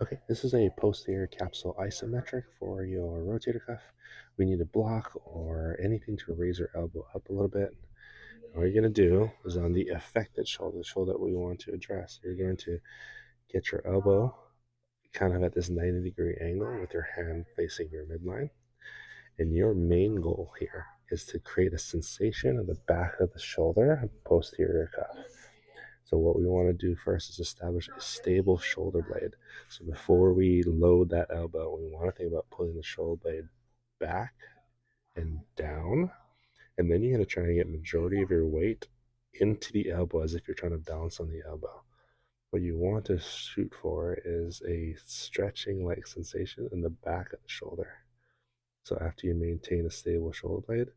Okay, this is a posterior capsule isometric for your rotator cuff. We need a block or anything to raise your elbow up a little bit. All you're going to do is on the affected shoulder, the shoulder that we want to address, you're going to get your elbow kind of at this 90-degree angle with your hand facing your midline. And your main goal here is to create a sensation of the back of the shoulder, posterior cuff. So what we want to do first is establish a stable shoulder blade. So before we load that elbow, we want to think about pulling the shoulder blade back and down. And then you're going to try to get majority of your weight into the elbow as if you're trying to balance on the elbow. What you want to shoot for is a stretching like sensation in the back of the shoulder. So after you maintain a stable shoulder blade,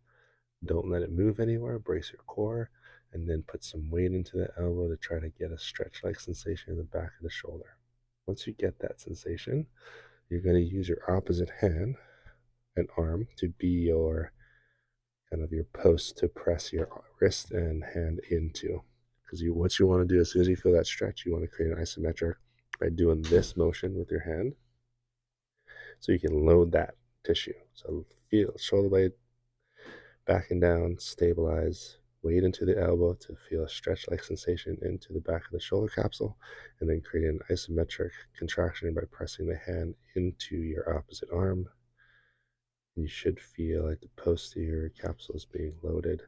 don't let it move anywhere. Brace your core and then put some weight into the elbow to try to get a stretch like sensation in the back of the shoulder. Once you get that sensation, you're going to use your opposite hand and arm to be your kind of your post to press your wrist and hand into. Because what you want to do as soon as you feel that stretch, you want to create an isometric by doing this motion with your hand so you can load that tissue. So feel shoulder blade backing down, stabilize, weight into the elbow to feel a stretch-like sensation into the back of the shoulder capsule, and then create an isometric contraction by pressing the hand into your opposite arm. And you should feel like the posterior capsule is being loaded.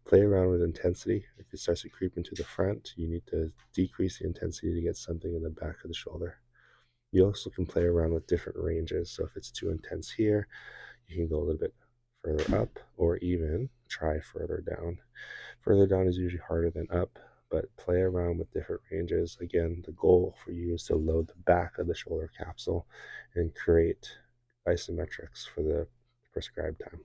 Play around with intensity. If it starts to creep into the front, you need to decrease the intensity to get something in the back of the shoulder. You also can play around with different ranges. So if it's too intense here, you can go a little bit further up or even try further down. Further down is usually harder than up, but play around with different ranges. Again, the goal for you is to load the back of the shoulder capsule and create isometrics for the prescribed time.